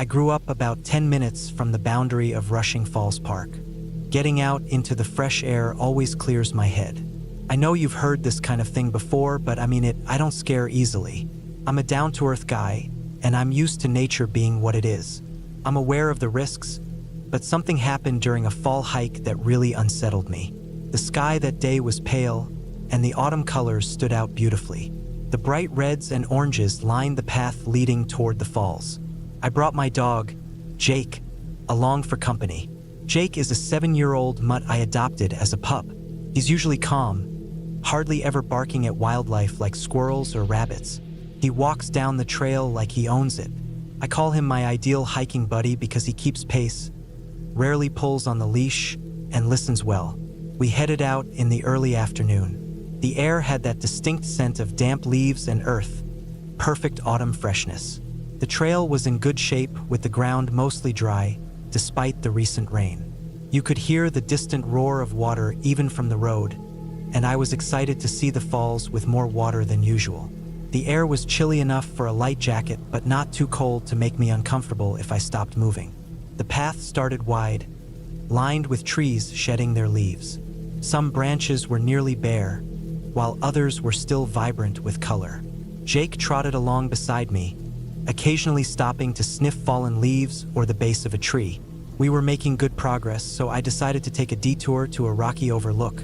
I grew up about 10 minutes from the boundary of Rushing Falls Park. Getting out into the fresh air always clears my head. I know you've heard this kind of thing before, but I don't scare easily. I'm a down-to-earth guy, and I'm used to nature being what it is. I'm aware of the risks, but something happened during a fall hike that really unsettled me. The sky that day was pale, and the autumn colors stood out beautifully. The bright reds and oranges lined the path leading toward the falls. I brought my dog, Jake, along for company. Jake is a 7-year-old mutt I adopted as a pup. He's usually calm, hardly ever barking at wildlife like squirrels or rabbits. He walks down the trail like he owns it. I call him my ideal hiking buddy because he keeps pace, rarely pulls on the leash, and listens well. We headed out in the early afternoon. The air had that distinct scent of damp leaves and earth, perfect autumn freshness. The trail was in good shape with the ground mostly dry, despite the recent rain. You could hear the distant roar of water even from the road, and I was excited to see the falls with more water than usual. The air was chilly enough for a light jacket, but not too cold to make me uncomfortable if I stopped moving. The path started wide, lined with trees shedding their leaves. Some branches were nearly bare, while others were still vibrant with color. Jake trotted along beside me, occasionally stopping to sniff fallen leaves or the base of a tree. We were making good progress, so I decided to take a detour to a rocky overlook,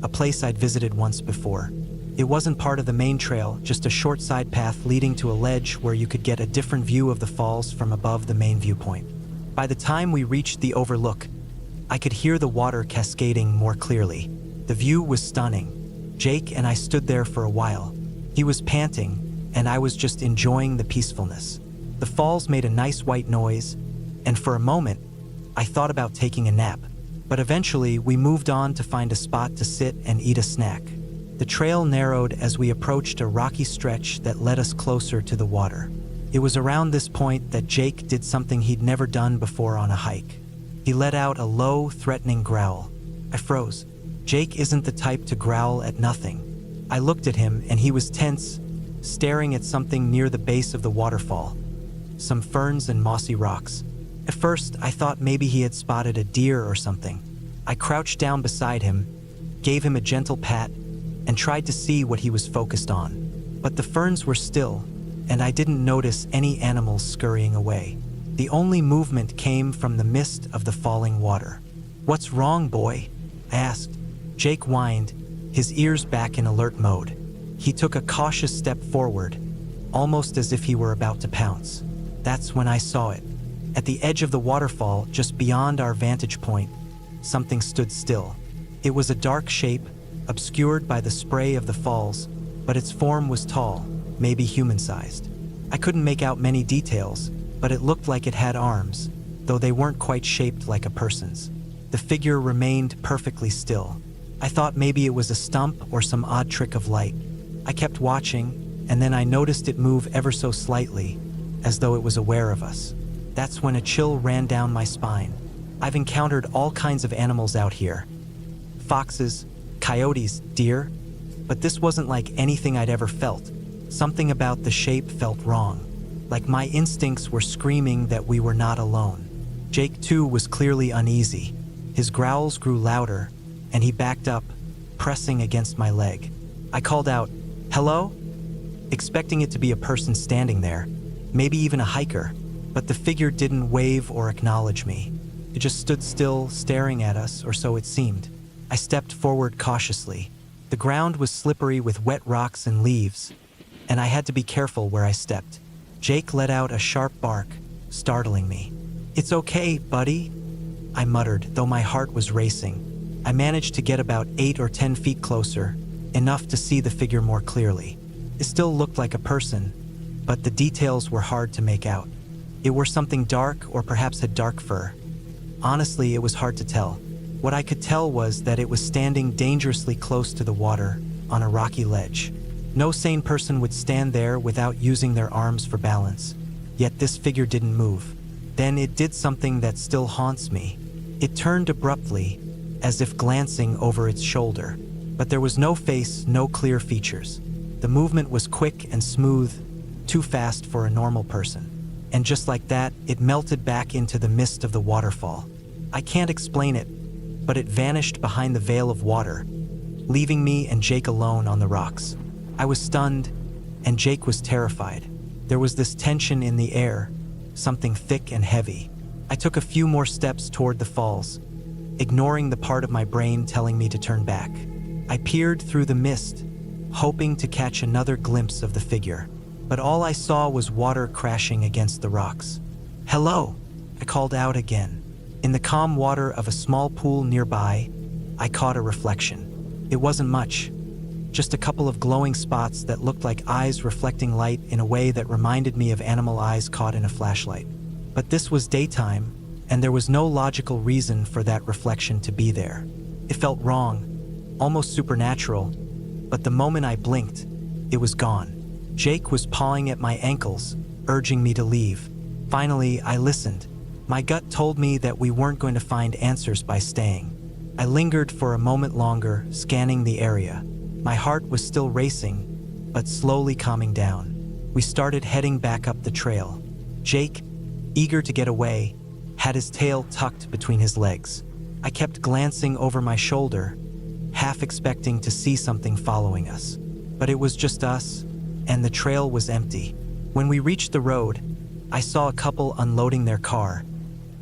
a place I'd visited once before. It wasn't part of the main trail, just a short side path leading to a ledge where you could get a different view of the falls from above the main viewpoint. By the time we reached the overlook, I could hear the water cascading more clearly. The view was stunning. Jake and I stood there for a while. He was panting, and I was just enjoying the peacefulness. The falls made a nice white noise, and for a moment, I thought about taking a nap. But eventually, we moved on to find a spot to sit and eat a snack. The trail narrowed as we approached a rocky stretch that led us closer to the water. It was around this point that Jake did something he'd never done before on a hike. He let out a low, threatening growl. I froze. Jake isn't the type to growl at nothing. I looked at him, and he was tense, staring at something near the base of the waterfall, some ferns and mossy rocks. At first, I thought maybe he had spotted a deer or something. I crouched down beside him, gave him a gentle pat, and tried to see what he was focused on. But the ferns were still, and I didn't notice any animals scurrying away. The only movement came from the mist of the falling water. "What's wrong, boy?" I asked. Jake whined, his ears back in alert mode. He took a cautious step forward, almost as if he were about to pounce. That's when I saw it. At the edge of the waterfall, just beyond our vantage point, something stood still. It was a dark shape, obscured by the spray of the falls, but its form was tall, maybe human-sized. I couldn't make out many details, but it looked like it had arms, though they weren't quite shaped like a person's. The figure remained perfectly still. I thought maybe it was a stump or some odd trick of light. I kept watching, and then I noticed it move ever so slightly, as though it was aware of us. That's when a chill ran down my spine. I've encountered all kinds of animals out here. Foxes, coyotes, deer, but this wasn't like anything I'd ever felt. Something about the shape felt wrong, like my instincts were screaming that we were not alone. Jake, too, was clearly uneasy. His growls grew louder, and he backed up, pressing against my leg. I called out, "Hello?" expecting it to be a person standing there, maybe even a hiker, but the figure didn't wave or acknowledge me. It just stood still, staring at us, or so it seemed. I stepped forward cautiously. The ground was slippery with wet rocks and leaves, and I had to be careful where I stepped. Jake let out a sharp bark, startling me. "It's okay, buddy," I muttered, though my heart was racing. I managed to get about 8 or 10 feet closer, enough to see the figure more clearly. It still looked like a person, but the details were hard to make out. It were something dark or perhaps had dark fur. Honestly, it was hard to tell. What I could tell was that it was standing dangerously close to the water, on a rocky ledge. No sane person would stand there without using their arms for balance. Yet this figure didn't move. Then it did something that still haunts me. It turned abruptly, as if glancing over its shoulder. But there was no face, no clear features. The movement was quick and smooth, too fast for a normal person. and just like that, it melted back into the mist of the waterfall. I can't explain it, but it vanished behind the veil of water, leaving me and Jake alone on the rocks. I was stunned, and Jake was terrified. There was this tension in the air, something thick and heavy. I took a few more steps toward the falls, ignoring the part of my brain telling me to turn back. I peered through the mist, hoping to catch another glimpse of the figure, but all I saw was water crashing against the rocks. "Hello," I called out again. In the calm water of a small pool nearby, I caught a reflection. It wasn't much, just a couple of glowing spots that looked like eyes reflecting light in a way that reminded me of animal eyes caught in a flashlight. But this was daytime, and there was no logical reason for that reflection to be there. It felt wrong, almost supernatural, but the moment I blinked, it was gone. Jake was pawing at my ankles, urging me to leave. Finally, I listened. My gut told me that we weren't going to find answers by staying. I lingered for a moment longer, scanning the area. My heart was still racing, but slowly calming down. We started heading back up the trail. Jake, eager to get away, had his tail tucked between his legs. I kept glancing over my shoulder, half expecting to see something following us. But it was just us, and the trail was empty. When we reached the road, I saw a couple unloading their car,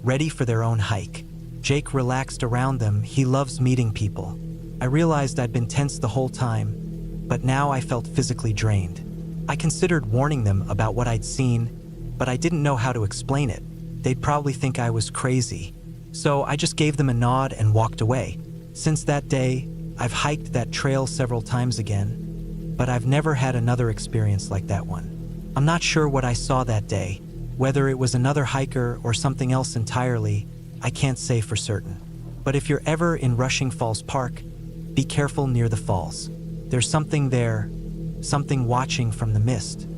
ready for their own hike. Jake relaxed around them. He loves meeting people. I realized I'd been tense the whole time, but now I felt physically drained. I considered warning them about what I'd seen, but I didn't know how to explain it. They'd probably think I was crazy. So I just gave them a nod and walked away. Since that day, I've hiked that trail several times again, but I've never had another experience like that one. I'm not sure what I saw that day. Whether it was another hiker or something else entirely, I can't say for certain. But if you're ever in Rushing Falls Park, be careful near the falls. There's something there, something watching from the mist.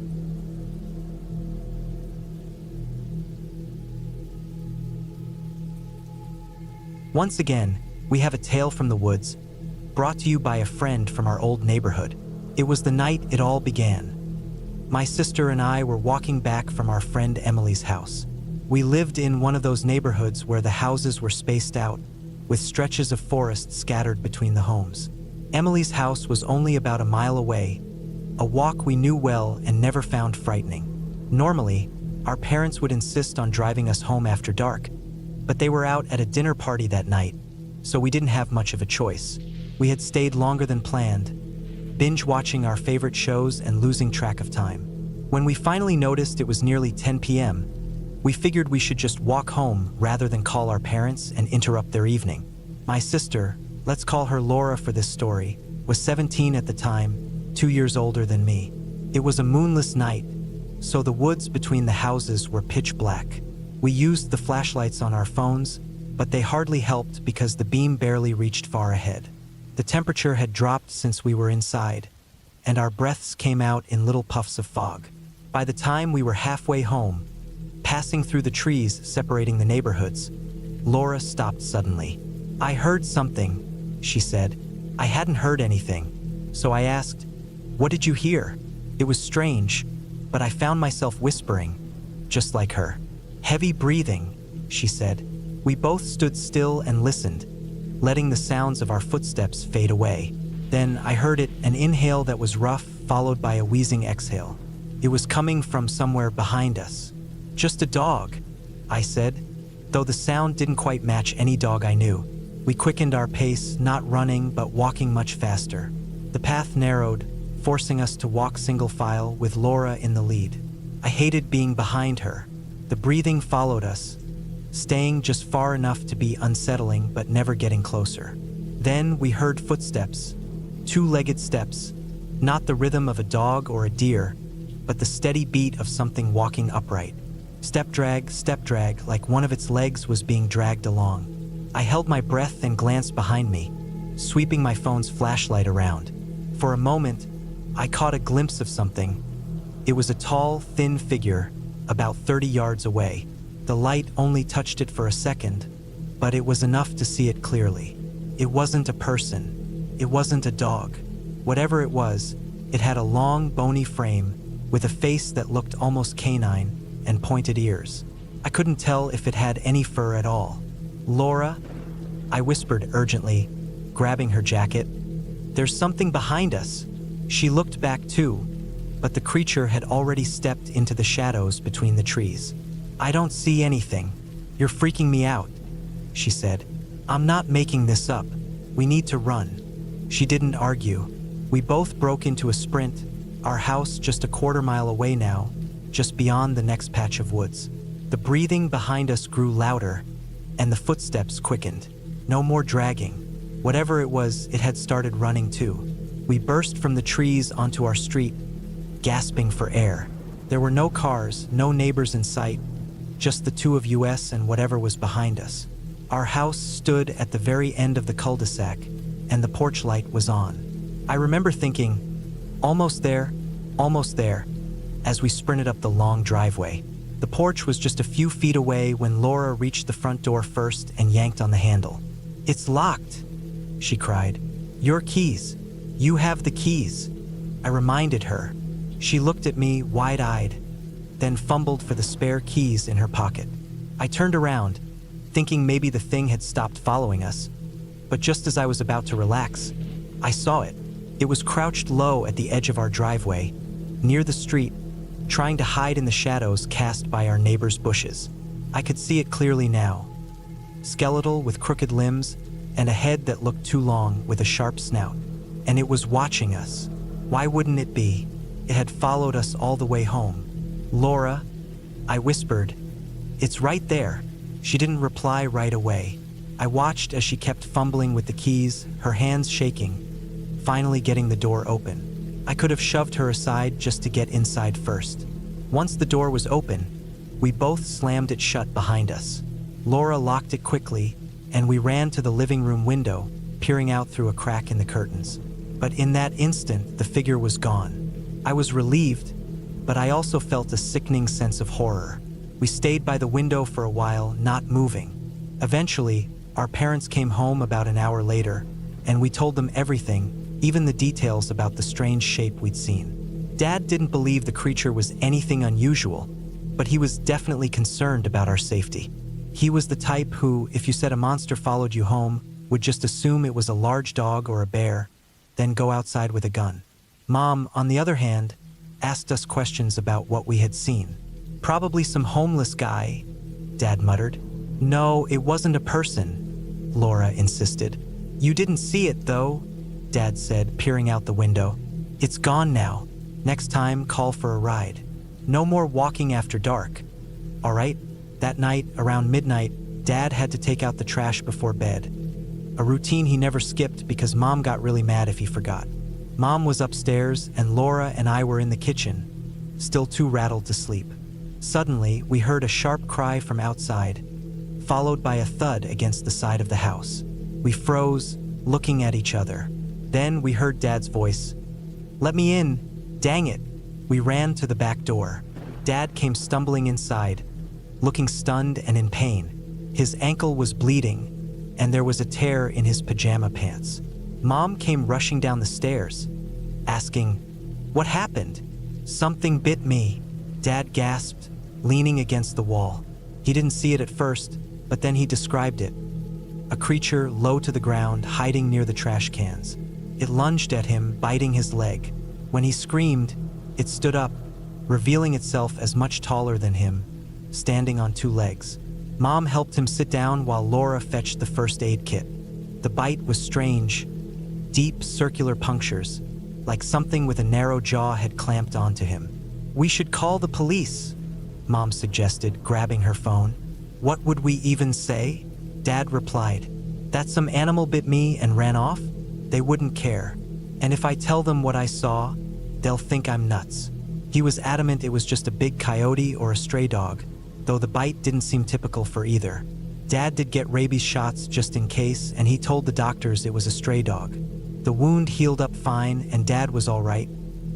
Once again, we have a tale from the woods, brought to you by a friend from our old neighborhood. It was the night it all began. My sister and I were walking back from our friend Emily's house. We lived in one of those neighborhoods where the houses were spaced out, with stretches of forest scattered between the homes. Emily's house was only about a mile away, a walk we knew well and never found frightening. Normally, our parents would insist on driving us home after dark, but they were out at a dinner party that night, so we didn't have much of a choice. We had stayed longer than planned, binge watching our favorite shows and losing track of time. When we finally noticed it was nearly 10 p.m., we figured we should just walk home rather than call our parents and interrupt their evening. My sister, let's call her Laura for this story, was 17 at the time, 2 years older than me. It was a moonless night, so the woods between the houses were pitch black. We used the flashlights on our phones, but they hardly helped because the beam barely reached far ahead. The temperature had dropped since we were inside, and our breaths came out in little puffs of fog. By the time we were halfway home, passing through the trees separating the neighborhoods, Laura stopped suddenly. "I heard something," she said. I hadn't heard anything, so I asked, "What did you hear?" It was strange, but I found myself whispering, just like her. "Heavy breathing," she said. We both stood still and listened, letting the sounds of our footsteps fade away. Then I heard it, an inhale that was rough, followed by a wheezing exhale. It was coming from somewhere behind us. "Just a dog," I said, though the sound didn't quite match any dog I knew. We quickened our pace, not running, but walking much faster. The path narrowed, forcing us to walk single file with Laura in the lead. I hated being behind her. The breathing followed us, staying just far enough to be unsettling but never getting closer. Then we heard footsteps, two-legged steps, not the rhythm of a dog or a deer, but the steady beat of something walking upright. Step drag, like one of its legs was being dragged along. I held my breath and glanced behind me, sweeping my phone's flashlight around. For a moment, I caught a glimpse of something. It was a tall, thin figure, about 30 yards away. The light only touched it for a second, but it was enough to see it clearly. It wasn't a person. It wasn't a dog. Whatever it was, it had a long, bony frame with a face that looked almost canine and pointed ears. I couldn't tell if it had any fur at all. "Laura," I whispered urgently, grabbing her jacket. "There's something behind us." She looked back too, but the creature had already stepped into the shadows between the trees. "I don't see anything. You're freaking me out," she said. "I'm not making this up. We need to run." She didn't argue. We both broke into a sprint, our house just a quarter-mile away now, just beyond the next patch of woods. The breathing behind us grew louder, and the footsteps quickened. No more dragging. Whatever it was, it had started running too. We burst from the trees onto our street, gasping for air. There were no cars, no neighbors in sight, just the two of us and whatever was behind us. Our house stood at the very end of the cul-de-sac, and the porch light was on. I remember thinking, almost there, as we sprinted up the long driveway. The porch was just a few feet away when Laura reached the front door first and yanked on the handle. "It's locked," she cried. "Your keys. You have the keys." I reminded her. She looked at me wide-eyed, then fumbled for the spare keys in her pocket. I turned around, thinking maybe the thing had stopped following us. But just as I was about to relax, I saw it. It was crouched low at the edge of our driveway, near the street, trying to hide in the shadows cast by our neighbor's bushes. I could see it clearly now. Skeletal with crooked limbs and a head that looked too long with a sharp snout. And it was watching us. Why wouldn't it be? It had followed us all the way home. "Laura," I whispered. "It's right there." She didn't reply right away. I watched as she kept fumbling with the keys, her hands shaking, finally getting the door open. I could have shoved her aside just to get inside first. Once the door was open, we both slammed it shut behind us. Laura locked it quickly, and we ran to the living room window, peering out through a crack in the curtains. But in that instant, the figure was gone. I was relieved, but I also felt a sickening sense of horror. We stayed by the window for a while, not moving. Eventually, our parents came home about an hour later, and we told them everything, even the details about the strange shape we'd seen. Dad didn't believe the creature was anything unusual, but he was definitely concerned about our safety. He was the type who, if you said a monster followed you home, would just assume it was a large dog or a bear, then go outside with a gun. Mom, on the other hand, asked us questions about what we had seen. "Probably some homeless guy," Dad muttered. "No, it wasn't a person," Laura insisted. "You didn't see it, though," Dad said, peering out the window. "It's gone now. Next time, call for a ride. No more walking after dark. All right?" That night, around midnight, Dad had to take out the trash before bed. A routine he never skipped because Mom got really mad if he forgot. Mom was upstairs, and Laura and I were in the kitchen, still too rattled to sleep. Suddenly, we heard a sharp cry from outside, followed by a thud against the side of the house. We froze, looking at each other. Then we heard Dad's voice. "Let me in! Dang it!" We ran to the back door. Dad came stumbling inside, looking stunned and in pain. His ankle was bleeding, and there was a tear in his pajama pants. Mom came rushing down the stairs, asking, "What happened?" "Something bit me," Dad gasped, leaning against the wall. He didn't see it at first, but then he described it. A creature low to the ground, hiding near the trash cans. It lunged at him, biting his leg. When he screamed, it stood up, revealing itself as much taller than him, standing on two legs. Mom helped him sit down while Laura fetched the first aid kit. The bite was strange, deep circular punctures, like something with a narrow jaw had clamped onto him. "We should call the police," Mom suggested, grabbing her phone. "What would we even say?" Dad replied, "That some animal bit me and ran off? They wouldn't care. And if I tell them what I saw, they'll think I'm nuts." He was adamant it was just a big coyote or a stray dog, though the bite didn't seem typical for either. Dad did get rabies shots just in case, and he told the doctors it was a stray dog. The wound healed up fine, and Dad was all right,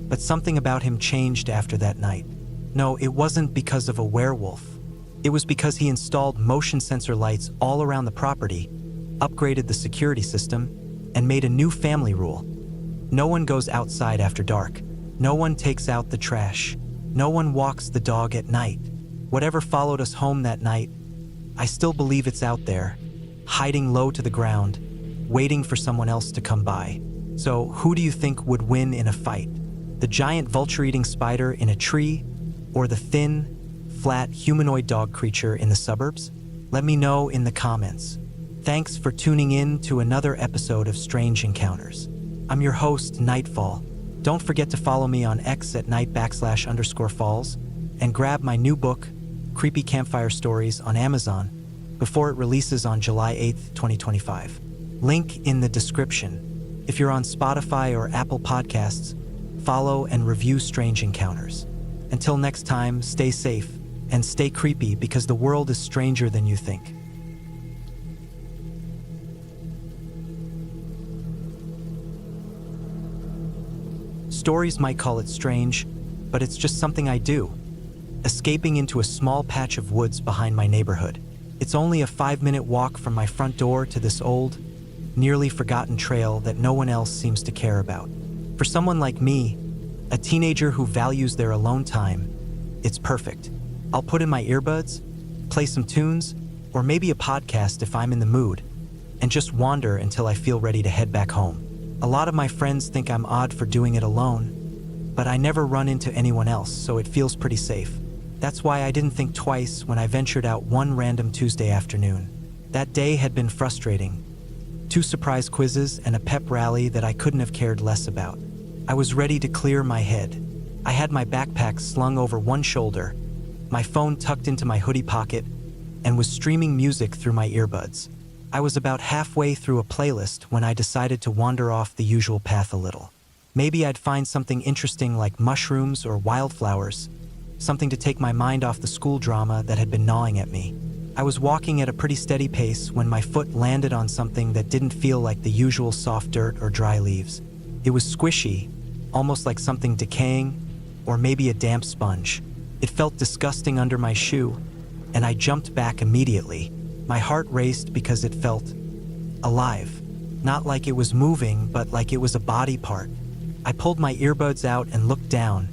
but something about him changed after that night. No, it wasn't because of a werewolf. It was because he installed motion sensor lights all around the property, upgraded the security system, and made a new family rule. No one goes outside after dark. No one takes out the trash. No one walks the dog at night. Whatever followed us home that night, I still believe it's out there, hiding low to the ground, waiting for someone else to come by. So, who do you think would win in a fight? The giant vulture-eating spider in a tree, or the thin, flat humanoid dog creature in the suburbs? Let me know in the comments. Thanks for tuning in to another episode of Strange Encounters. I'm your host, Nightfall. Don't forget to follow me on X at night_falls and grab my new book, Creepy Campfire Stories, on Amazon before it releases on July 8th, 2025. Link in the description. If you're on Spotify or Apple Podcasts, follow and review Strange Encounters. Until next time, stay safe and stay creepy because the world is stranger than you think. Stories might call it strange, but it's just something I do. Escaping into a small patch of woods behind my neighborhood. It's only a 5-minute walk from my front door to this old, nearly forgotten trail that no one else seems to care about. For someone like me, a teenager who values their alone time, it's perfect. I'll put in my earbuds, play some tunes, or maybe a podcast if I'm in the mood, and just wander until I feel ready to head back home. A lot of my friends think I'm odd for doing it alone, but I never run into anyone else, so it feels pretty safe. That's why I didn't think twice when I ventured out one random Tuesday afternoon. That day had been frustrating. 2 surprise quizzes and a pep rally that I couldn't have cared less about. I was ready to clear my head. I had my backpack slung over one shoulder, my phone tucked into my hoodie pocket, and was streaming music through my earbuds. I was about halfway through a playlist when I decided to wander off the usual path a little. Maybe I'd find something interesting like mushrooms or wildflowers, something to take my mind off the school drama that had been gnawing at me. I was walking at a pretty steady pace when my foot landed on something that didn't feel like the usual soft dirt or dry leaves. It was squishy, almost like something decaying, or maybe a damp sponge. It felt disgusting under my shoe, and I jumped back immediately. My heart raced because it felt alive. Not like it was moving, but like it was a body part. I pulled my earbuds out and looked down,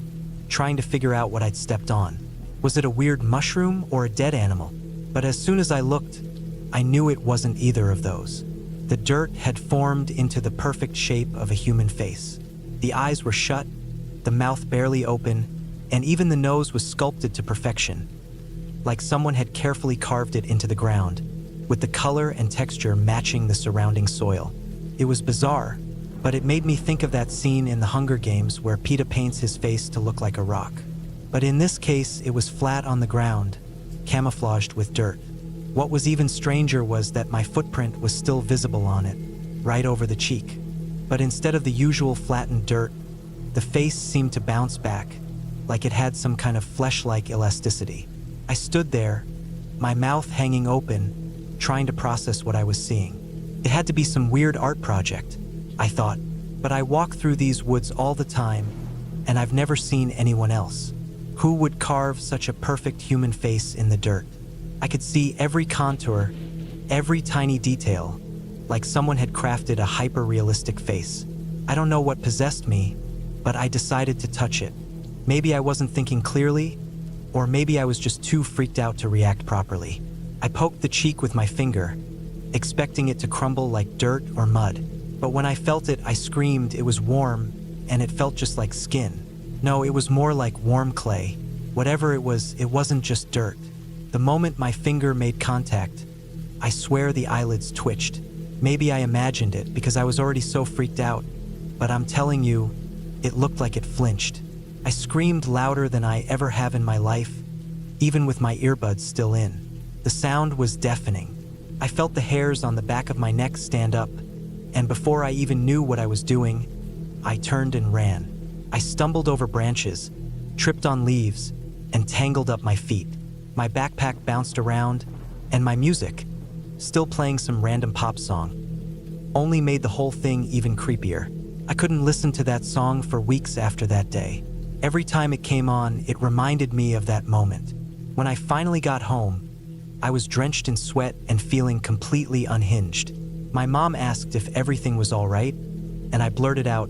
trying to figure out what I'd stepped on. Was it a weird mushroom or a dead animal? But as soon as I looked, I knew it wasn't either of those. The dirt had formed into the perfect shape of a human face. The eyes were shut, the mouth barely open, and even the nose was sculpted to perfection, like someone had carefully carved it into the ground, with the color and texture matching the surrounding soil. It was bizarre, but it made me think of that scene in The Hunger Games where Peeta paints his face to look like a rock. But in this case, it was flat on the ground, camouflaged with dirt. What was even stranger was that my footprint was still visible on it, right over the cheek. But instead of the usual flattened dirt, the face seemed to bounce back, like it had some kind of flesh-like elasticity. I stood there, my mouth hanging open, trying to process what I was seeing. It had to be some weird art project, I thought, but I walk through these woods all the time, and I've never seen anyone else. Who would carve such a perfect human face in the dirt? I could see every contour, every tiny detail, like someone had crafted a hyper-realistic face. I don't know what possessed me, but I decided to touch it. Maybe I wasn't thinking clearly, or maybe I was just too freaked out to react properly. I poked the cheek with my finger, expecting it to crumble like dirt or mud. But when I felt it, I screamed. It was warm, and it felt just like skin. No, it was more like warm clay. Whatever it wasn't just dirt. The moment my finger made contact, I swear the eyelids twitched. Maybe I imagined it because I was already so freaked out, but I'm telling you, it looked like it flinched. I screamed louder than I ever have in my life, even with my earbuds still in. The sound was deafening. I felt the hairs on the back of my neck stand up, and before I even knew what I was doing, I turned and ran. I stumbled over branches, tripped on leaves, and tangled up my feet. My backpack bounced around, and my music, still playing some random pop song, only made the whole thing even creepier. I couldn't listen to that song for weeks after that day. Every time it came on, it reminded me of that moment. When I finally got home, I was drenched in sweat and feeling completely unhinged. My mom asked if everything was all right, and I blurted out,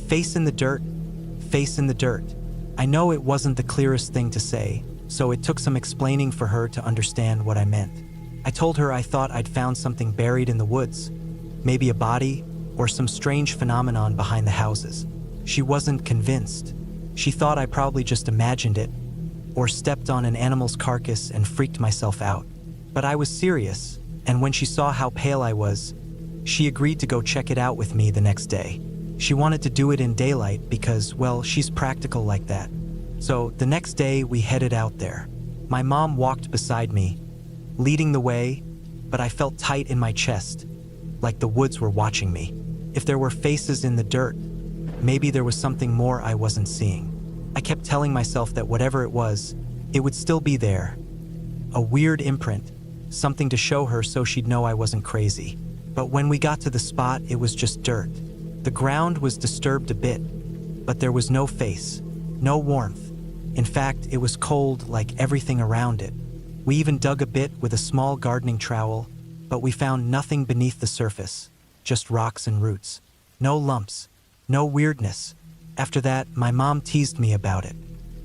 "Face in the dirt, face in the dirt." I know it wasn't the clearest thing to say, so it took some explaining for her to understand what I meant. I told her I thought I'd found something buried in the woods, maybe a body or some strange phenomenon behind the houses. She wasn't convinced. She thought I probably just imagined it or stepped on an animal's carcass and freaked myself out. But I was serious, and when she saw how pale I was, she agreed to go check it out with me the next day. She wanted to do it in daylight because, well, she's practical like that. So the next day we headed out there. My mom walked beside me, leading the way, but I felt tight in my chest, like the woods were watching me. If there were faces in the dirt, maybe there was something more I wasn't seeing. I kept telling myself that whatever it would still be there. A weird imprint, something to show her so she'd know I wasn't crazy. But when we got to the spot, it was just dirt. The ground was disturbed a bit, but there was no face, no warmth. In fact, it was cold like everything around it. We even dug a bit with a small gardening trowel, but we found nothing beneath the surface, just rocks and roots. No lumps, no weirdness. After that, my mom teased me about it.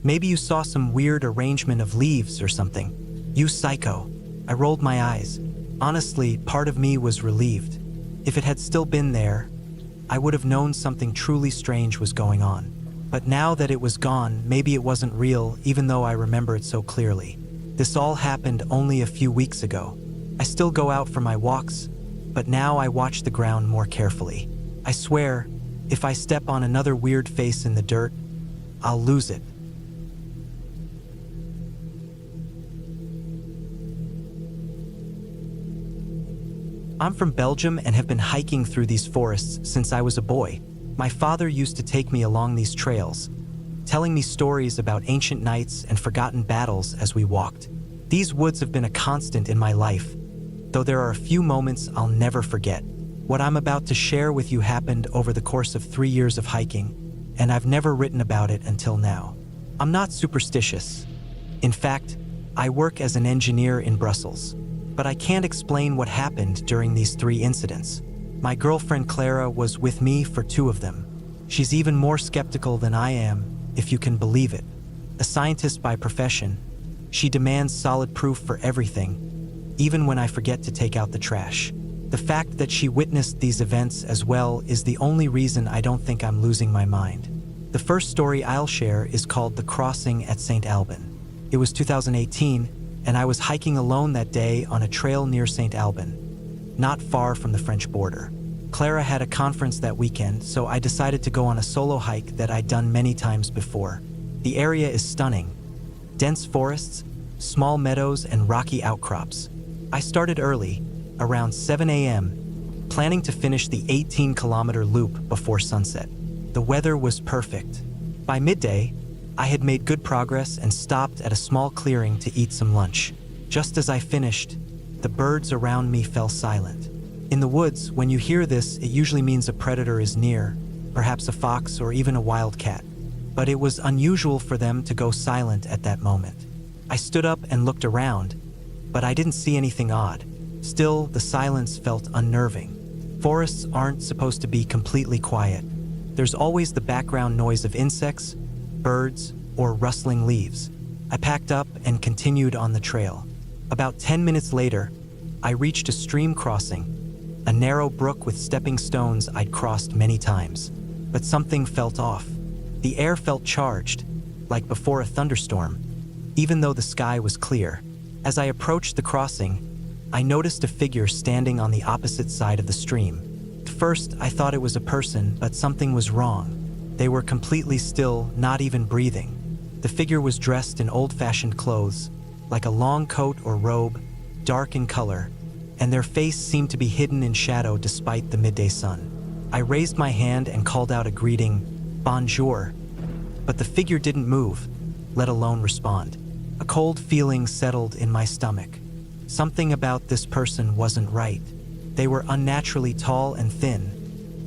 Maybe you saw some weird arrangement of leaves or something. You psycho. I rolled my eyes. Honestly, part of me was relieved. If it had still been there, I would have known something truly strange was going on. But now that it was gone, maybe it wasn't real, even though I remember it so clearly. This all happened only a few weeks ago. I still go out for my walks, but now I watch the ground more carefully. I swear, if I step on another weird face in the dirt, I'll lose it. I'm from Belgium and have been hiking through these forests since I was a boy. My father used to take me along these trails, telling me stories about ancient knights and forgotten battles as we walked. These woods have been a constant in my life, though there are a few moments I'll never forget. What I'm about to share with you happened over the course of 3 years of hiking, and I've never written about it until now. I'm not superstitious. In fact, I work as an engineer in Brussels. But I can't explain what happened during these 3 incidents. My girlfriend Clara was with me for 2 of them. She's even more skeptical than I am, if you can believe it. A scientist by profession, she demands solid proof for everything, even when I forget to take out the trash. The fact that she witnessed these events as well is the only reason I don't think I'm losing my mind. The first story I'll share is called The Crossing at St. Alban. It was 2018, and I was hiking alone that day on a trail near St. Alban, not far from the French border. Clara had a conference that weekend, so I decided to go on a solo hike that I'd done many times before. The area is stunning. Dense forests, small meadows, and rocky outcrops. I started early, around 7 a.m., planning to finish the 18-kilometer loop before sunset. The weather was perfect. By midday, I had made good progress and stopped at a small clearing to eat some lunch. Just as I finished, the birds around me fell silent. In the woods, when you hear this, it usually means a predator is near, perhaps a fox or even a wildcat. But it was unusual for them to go silent at that moment. I stood up and looked around, but I didn't see anything odd. Still, the silence felt unnerving. Forests aren't supposed to be completely quiet. There's always the background noise of insects, birds, or rustling leaves. I packed up and continued on the trail. About 10 minutes later, I reached a stream crossing, a narrow brook with stepping stones I'd crossed many times. But something felt off. The air felt charged, like before a thunderstorm, even though the sky was clear. As I approached the crossing, I noticed a figure standing on the opposite side of the stream. At first, I thought it was a person, but something was wrong. They were completely still, not even breathing. The figure was dressed in old-fashioned clothes, like a long coat or robe, dark in color, and their face seemed to be hidden in shadow despite the midday sun. I raised my hand and called out a greeting, "Bonjour," but the figure didn't move, let alone respond. A cold feeling settled in my stomach. Something about this person wasn't right. They were unnaturally tall and thin,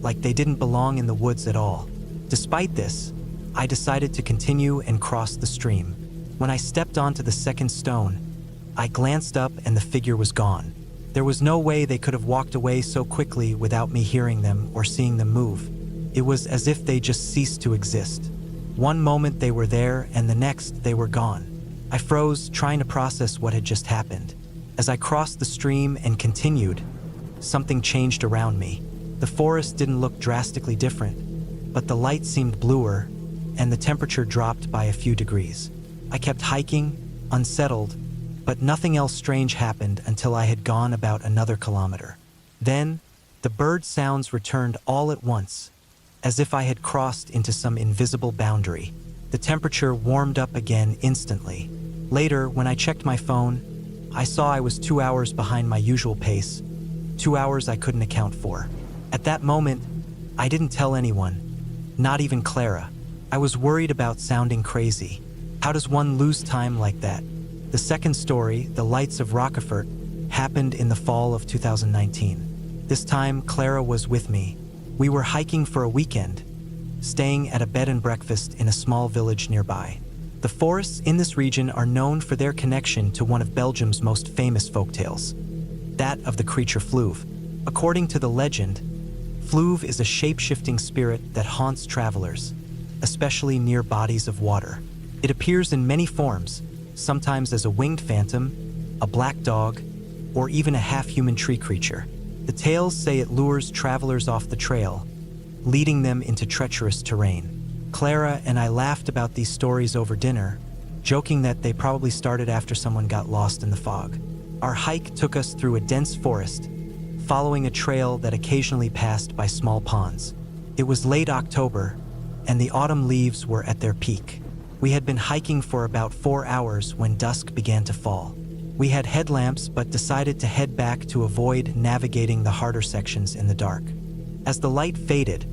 like they didn't belong in the woods at all. Despite this, I decided to continue and cross the stream. When I stepped onto the second stone, I glanced up and the figure was gone. There was no way they could have walked away so quickly without me hearing them or seeing them move. It was as if they just ceased to exist. One moment they were there and the next they were gone. I froze, trying to process what had just happened. As I crossed the stream and continued, something changed around me. The forest didn't look drastically different, but the light seemed bluer, and the temperature dropped by a few degrees. I kept hiking, unsettled, but nothing else strange happened until I had gone about another kilometer. Then, the bird sounds returned all at once, as if I had crossed into some invisible boundary. The temperature warmed up again instantly. Later, when I checked my phone, I saw I was 2 hours behind my usual pace, 2 hours I couldn't account for. At that moment, I didn't tell anyone, not even Clara. I was worried about sounding crazy. How does one lose time like that? The second story, The Lights of Rockefort, happened in the fall of 2019. This time, Clara was with me. We were hiking for a weekend, staying at a bed and breakfast in a small village nearby. The forests in this region are known for their connection to one of Belgium's most famous folktales, that of the creature Fleuve. According to the legend, Fleuve is a shape-shifting spirit that haunts travelers, especially near bodies of water. It appears in many forms, sometimes as a winged phantom, a black dog, or even a half-human tree creature. The tales say it lures travelers off the trail, leading them into treacherous terrain. Clara and I laughed about these stories over dinner, joking that they probably started after someone got lost in the fog. Our hike took us through a dense forest, following a trail that occasionally passed by small ponds. It was late October, and the autumn leaves were at their peak. We had been hiking for about 4 hours when dusk began to fall. We had headlamps but decided to head back to avoid navigating the harder sections in the dark. As the light faded,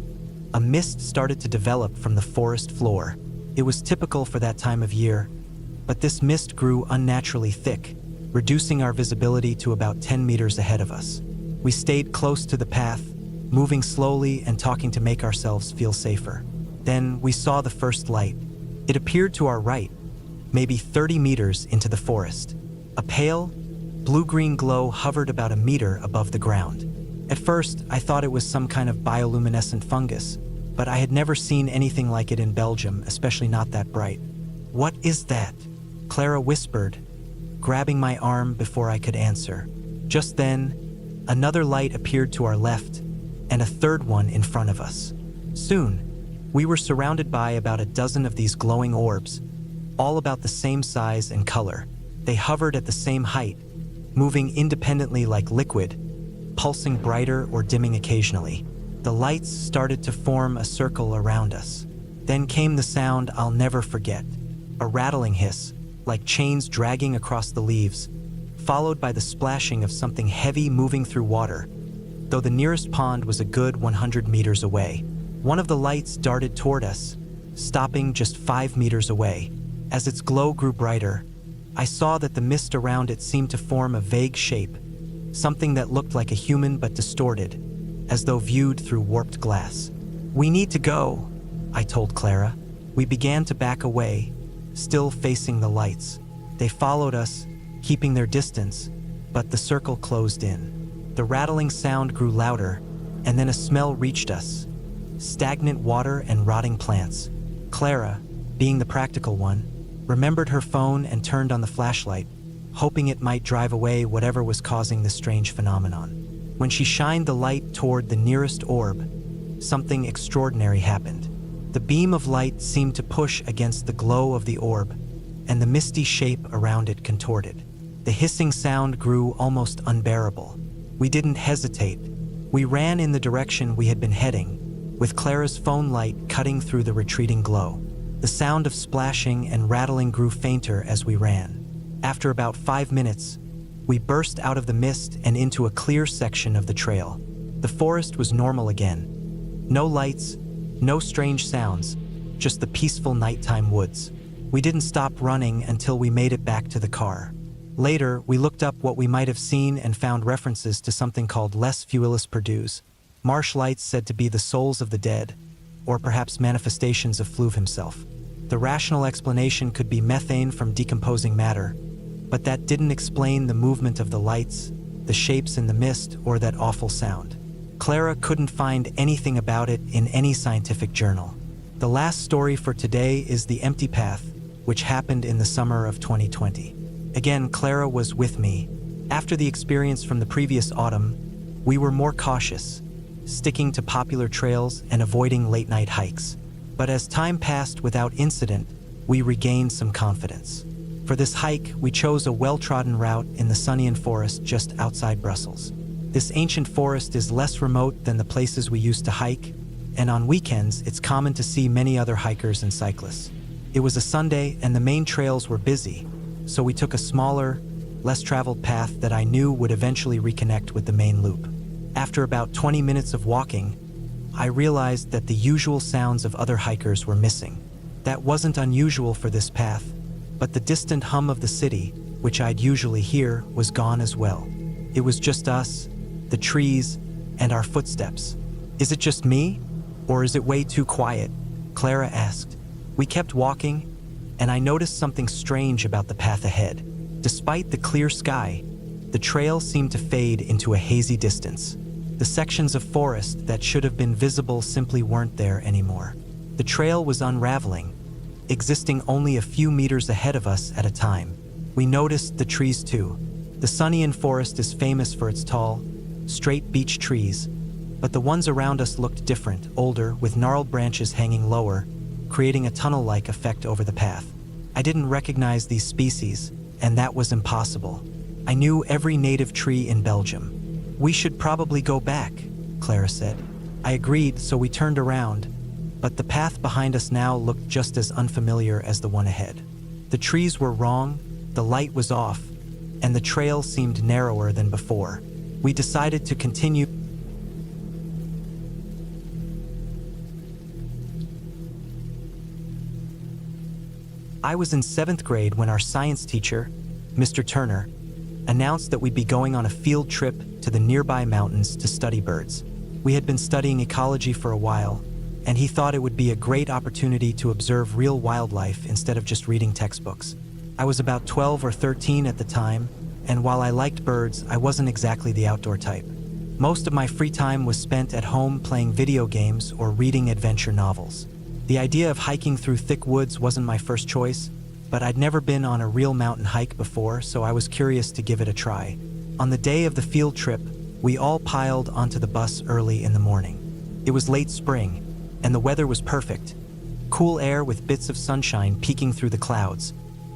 a mist started to develop from the forest floor. It was typical for that time of year, but this mist grew unnaturally thick, reducing our visibility to about 10 meters ahead of us. We stayed close to the path, moving slowly and talking to make ourselves feel safer. Then we saw the first light. It appeared to our right, maybe 30 meters into the forest. A pale, blue-green glow hovered about a meter above the ground. At first, I thought it was some kind of bioluminescent fungus, but I had never seen anything like it in Belgium, especially not that bright. "What is that?" Clara whispered, grabbing my arm before I could answer. Just then, another light appeared to our left, and a third one in front of us. Soon, we were surrounded by about a dozen of these glowing orbs, all about the same size and color. They hovered at the same height, moving independently like liquid, pulsing brighter or dimming occasionally. The lights started to form a circle around us. Then came the sound I'll never forget, a rattling hiss, like chains dragging across the leaves, followed by the splashing of something heavy moving through water, though the nearest pond was a good 100 meters away. One of the lights darted toward us, stopping just 5 meters away. As its glow grew brighter, I saw that the mist around it seemed to form a vague shape, something that looked like a human but distorted, as though viewed through warped glass. "We need to go," I told Clara. We began to back away, still facing the lights. They followed us, keeping their distance, but the circle closed in. The rattling sound grew louder, and then a smell reached us. Stagnant water and rotting plants. Clara, being the practical one, remembered her phone and turned on the flashlight, hoping it might drive away whatever was causing the strange phenomenon. When she shined the light toward the nearest orb, something extraordinary happened. The beam of light seemed to push against the glow of the orb, and the misty shape around it contorted. The hissing sound grew almost unbearable. We didn't hesitate. We ran in the direction we had been heading, with Clara's phone light cutting through the retreating glow. The sound of splashing and rattling grew fainter as we ran. After about 5 minutes, we burst out of the mist and into a clear section of the trail. The forest was normal again. No lights, no strange sounds, just the peaceful nighttime woods. We didn't stop running until we made it back to the car. Later, we looked up what we might have seen and found references to something called les fuiles perdus, marsh lights said to be the souls of the dead, or perhaps manifestations of Fleuve himself. The rational explanation could be methane from decomposing matter, but that didn't explain the movement of the lights, the shapes in the mist, or that awful sound. Clara couldn't find anything about it in any scientific journal. The last story for today is The Empty Path, which happened in the summer of 2020. Again, Clara was with me. After the experience from the previous autumn, we were more cautious, sticking to popular trails and avoiding late-night hikes. But as time passed without incident, we regained some confidence. For this hike, we chose a well-trodden route in the Sunnian forest just outside Brussels. This ancient forest is less remote than the places we used to hike, and on weekends, it's common to see many other hikers and cyclists. It was a Sunday and the main trails were busy, so we took a smaller, less traveled path that I knew would eventually reconnect with the main loop. After about 20 minutes of walking, I realized that the usual sounds of other hikers were missing. That wasn't unusual for this path, but the distant hum of the city, which I'd usually hear, was gone as well. It was just us, the trees, and our footsteps. Is it just me? Or is it way too quiet? Clara asked. We kept walking, and I noticed something strange about the path ahead. Despite the clear sky, the trail seemed to fade into a hazy distance. The sections of forest that should have been visible simply weren't there anymore. The trail was unraveling, existing only a few meters ahead of us at a time. We noticed the trees too. The Sunnian forest is famous for its tall, straight beech trees, but the ones around us looked different, older, with gnarled branches hanging lower, creating a tunnel-like effect over the path. I didn't recognize these species, and that was impossible. I knew every native tree in Belgium. We should probably go back, Clara said. I agreed, so we turned around, but the path behind us now looked just as unfamiliar as the one ahead. The trees were wrong, the light was off, and the trail seemed narrower than before. We decided to continue. I was in 7th grade when our science teacher, Mr. Turner, announced that we'd be going on a field trip to the nearby mountains to study birds. We had been studying ecology for a while, and he thought it would be a great opportunity to observe real wildlife instead of just reading textbooks. I was about 12 or 13 at the time, and while I liked birds, I wasn't exactly the outdoor type. Most of my free time was spent at home playing video games or reading adventure novels. The idea of hiking through thick woods wasn't my first choice, but I'd never been on a real mountain hike before, so I was curious to give it a try. On the day of the field trip, we all piled onto the bus early in the morning. It was late spring, and the weather was perfect. Cool air with bits of sunshine peeking through the clouds,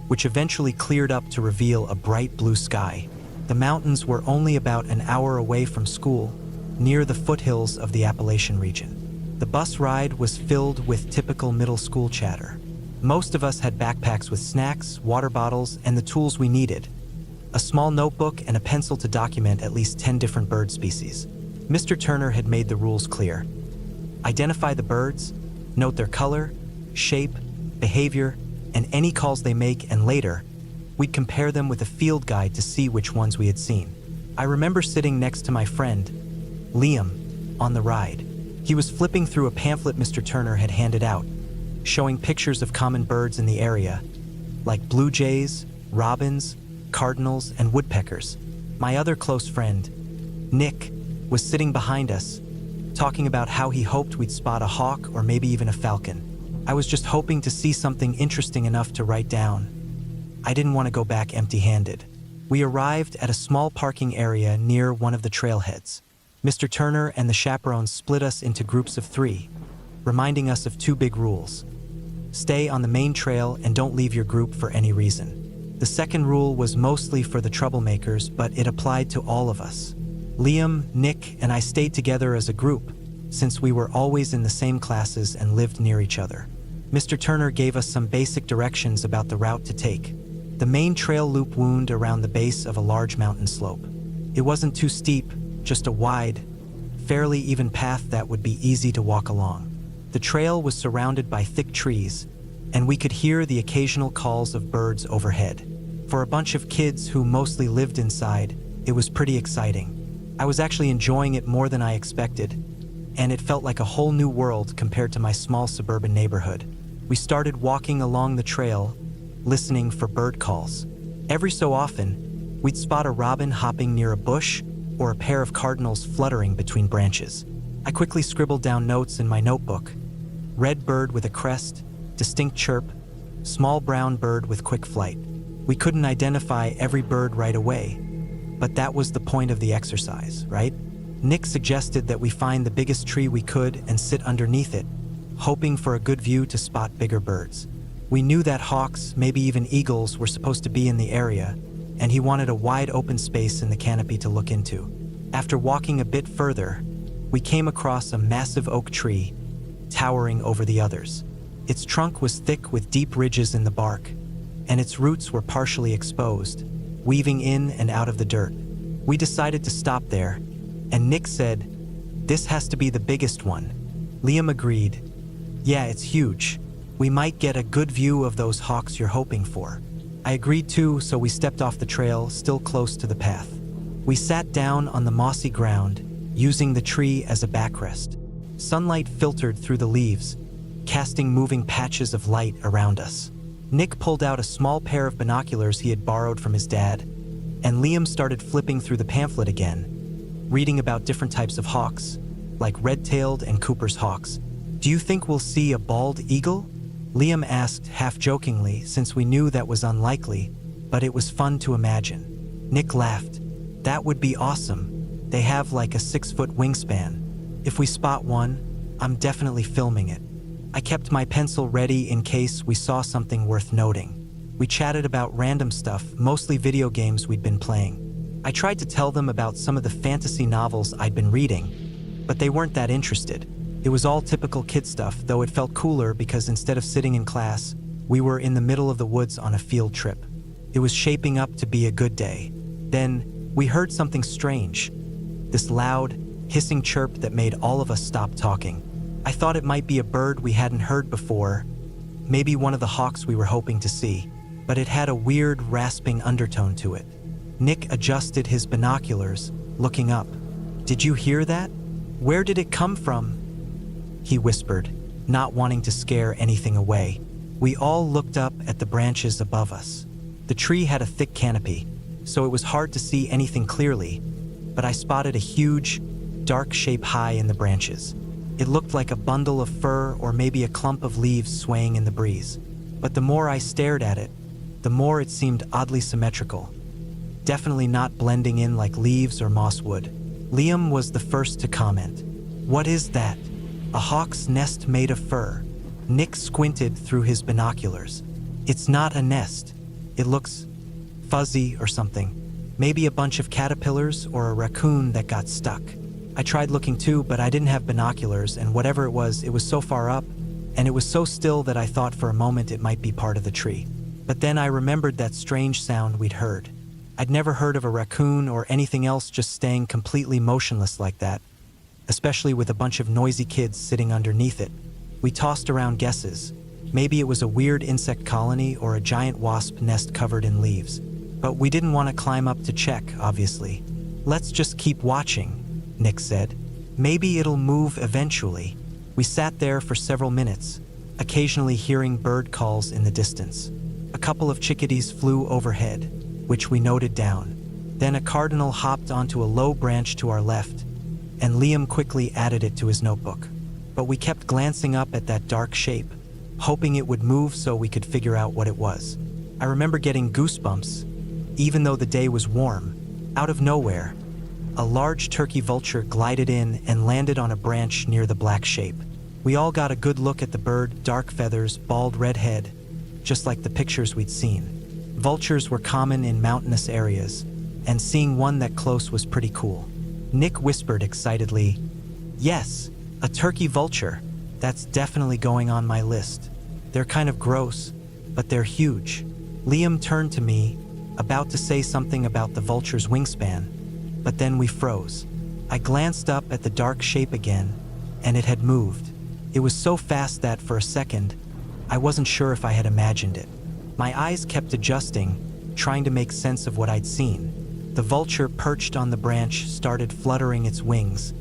which eventually cleared up to reveal a bright blue sky. The mountains were only about an hour away from school, near the foothills of the Appalachian region. The bus ride was filled with typical middle school chatter. Most of us had backpacks with snacks, water bottles, and the tools we needed. A small notebook and a pencil to document at least 10 different bird species. Mr. Turner had made the rules clear. Identify the birds, note their color, shape, behavior, and any calls they make, and later, we'd compare them with a field guide to see which ones we had seen. I remember sitting next to my friend, Liam, on the ride. He was flipping through a pamphlet Mr. Turner had handed out, showing pictures of common birds in the area, like blue jays, robins, cardinals, and woodpeckers. My other close friend, Nick, was sitting behind us, talking about how he hoped we'd spot a hawk or maybe even a falcon. I was just hoping to see something interesting enough to write down. I didn't want to go back empty-handed. We arrived at a small parking area near one of the trailheads. Mr. Turner and the chaperones split us into groups of 3, reminding us of 2 big rules. Stay on the main trail and don't leave your group for any reason. The second rule was mostly for the troublemakers, but it applied to all of us. Liam, Nick, and I stayed together as a group, since we were always in the same classes and lived near each other. Mr. Turner gave us some basic directions about the route to take. The main trail loop wound around the base of a large mountain slope. It wasn't too steep, just a wide, fairly even path that would be easy to walk along. The trail was surrounded by thick trees, and we could hear the occasional calls of birds overhead. For a bunch of kids who mostly lived inside, it was pretty exciting. I was actually enjoying it more than I expected, and it felt like a whole new world compared to my small suburban neighborhood. We started walking along the trail, listening for bird calls. Every so often, we'd spot a robin hopping near a bush or a pair of cardinals fluttering between branches. I quickly scribbled down notes in my notebook. Red bird with a crest, distinct chirp, Small brown bird with quick flight. We couldn't identify every bird right away, but that was the point of the exercise, right? Nick suggested that we find the biggest tree we could and sit underneath it, hoping for a good view to spot bigger birds. We knew that hawks, maybe even eagles, were supposed to be in the area, and he wanted a wide open space in the canopy to look into. After walking a bit further, we came across a massive oak tree, towering over the others. Its trunk was thick with deep ridges in the bark, and its roots were partially exposed, weaving in and out of the dirt. We decided to stop there, and Nick said, "This has to be the biggest one." Liam agreed. "Yeah, it's huge. We might get a good view of those hawks you're hoping for." I agreed too, so we stepped off the trail, still close to the path. We sat down on the mossy ground, using the tree as a backrest. Sunlight filtered through the leaves, casting moving patches of light around us. Nick pulled out a small pair of binoculars he had borrowed from his dad, and Liam started flipping through the pamphlet again, reading about different types of hawks, like red-tailed and Cooper's hawks. "Do you think we'll see a bald eagle?" Liam asked half-jokingly, since we knew that was unlikely, but it was fun to imagine. Nick laughed. "That would be awesome. They have like a 6-foot wingspan. If we spot one, I'm definitely filming it." I kept my pencil ready in case we saw something worth noting. We chatted about random stuff, mostly video games we'd been playing. I tried to tell them about some of the fantasy novels I'd been reading, but they weren't that interested. It was all typical kid stuff, though it felt cooler because instead of sitting in class, we were in the middle of the woods on a field trip. It was shaping up to be a good day. Then, we heard something strange. This loud, hissing chirp that made all of us stop talking. I thought it might be a bird we hadn't heard before, maybe one of the hawks we were hoping to see, but it had a weird, rasping undertone to it. Nick adjusted his binoculars, looking up. "Did you hear that? Where did it come from?" he whispered, not wanting to scare anything away. We all looked up at the branches above us. The tree had a thick canopy, so it was hard to see anything clearly, but I spotted a huge, dark shape high in the branches. It looked like a bundle of fur or maybe a clump of leaves swaying in the breeze. But the more I stared at it, the more it seemed oddly symmetrical. Definitely not blending in like leaves or moss would. Liam was the first to comment. "What is that?" "A hawk's nest made of fur." Nick squinted through his binoculars. "It's not a nest. It looks fuzzy or something. Maybe a bunch of caterpillars or a raccoon that got stuck." I tried looking too, but I didn't have binoculars, and whatever it was so far up, and it was so still that I thought for a moment it might be part of the tree. But then I remembered that strange sound we'd heard. I'd never heard of a raccoon or anything else just staying completely motionless like that, especially with a bunch of noisy kids sitting underneath it. We tossed around guesses. Maybe it was a weird insect colony or a giant wasp nest covered in leaves. But we didn't want to climb up to check, obviously. "Let's just keep watching," Nick said. "Maybe it'll move eventually." We sat there for several minutes, occasionally hearing bird calls in the distance. A couple of chickadees flew overhead, which we noted down. Then a cardinal hopped onto a low branch to our left, and Liam quickly added it to his notebook. But we kept glancing up at that dark shape, hoping it would move so we could figure out what it was. I remember getting goosebumps, even though the day was warm. Out of nowhere, a large turkey vulture glided in and landed on a branch near the black shape. We all got a good look at the bird, dark feathers, bald red head, just like the pictures we'd seen. Vultures were common in mountainous areas, and seeing one that close was pretty cool. Nick whispered excitedly, "Yes, a turkey vulture. That's definitely going on my list. They're kind of gross, but they're huge." Liam turned to me, about to say something about the vulture's wingspan, but then we froze. I glanced up at the dark shape again, and it had moved. It was so fast that for a second, I wasn't sure if I had imagined it. My eyes kept adjusting, trying to make sense of what I'd seen. The vulture perched on the branch started fluttering its wings,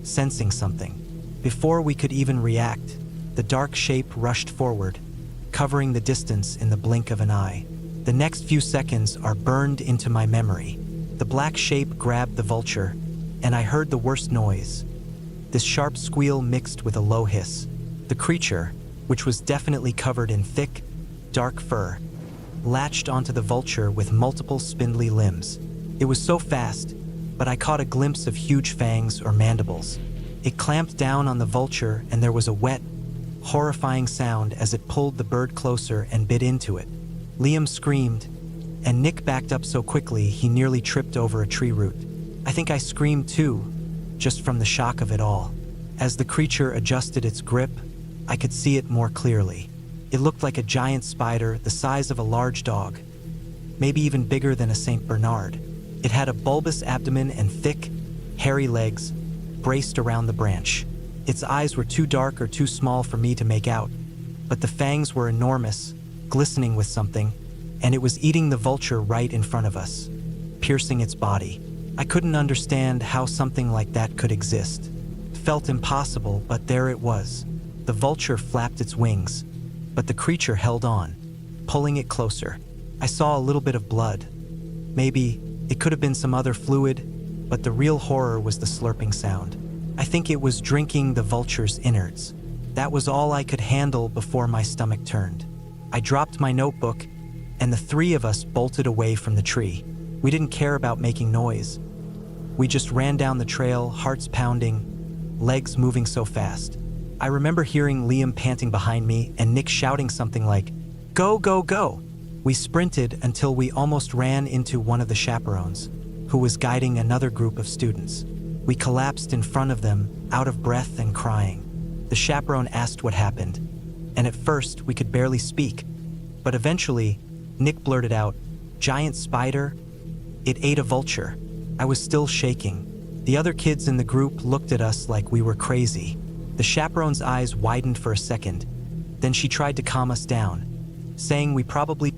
sensing something. Before we could even react, the dark shape rushed forward, covering the distance in the blink of an eye. The next few seconds are burned into my memory. The black shape grabbed the vulture, and I heard the worst noise. This sharp squeal mixed with a low hiss. The creature, which was definitely covered in thick, dark fur, latched onto the vulture with multiple spindly limbs. It was so fast, but I caught a glimpse of huge fangs or mandibles. It clamped down on the vulture, and there was a wet, horrifying sound as it pulled the bird closer and bit into it. Liam screamed, and Nick backed up so quickly he nearly tripped over a tree root. I think I screamed too, just from the shock of it all. As the creature adjusted its grip, I could see it more clearly. It looked like a giant spider the size of a large dog, maybe even bigger than a Saint Bernard. It had a bulbous abdomen and thick, hairy legs braced around the branch. Its eyes were too dark or too small for me to make out, but the fangs were enormous, glistening with something, and it was eating the vulture right in front of us, piercing its body. I couldn't understand how something like that could exist. It felt impossible, but there it was. The vulture flapped its wings, but the creature held on, pulling it closer. I saw a little bit of blood. Maybe it could have been some other fluid, but the real horror was the slurping sound. I think it was drinking the vulture's innards. That was all I could handle before my stomach turned. I dropped my notebook, and the three of us bolted away from the tree. We didn't care about making noise. We just ran down the trail, hearts pounding, legs moving so fast. I remember hearing Liam panting behind me and Nick shouting something like, "Go, go, go!" We sprinted until we almost ran into one of the chaperones, who was guiding another group of students. We collapsed in front of them, out of breath and crying. The chaperone asked what happened, and at first we could barely speak, but eventually Nick blurted out, "Giant spider? It ate a vulture." I was still shaking. The other kids in the group looked at us like we were crazy. The chaperone's eyes widened for a second. Then she tried to calm us down, saying we probably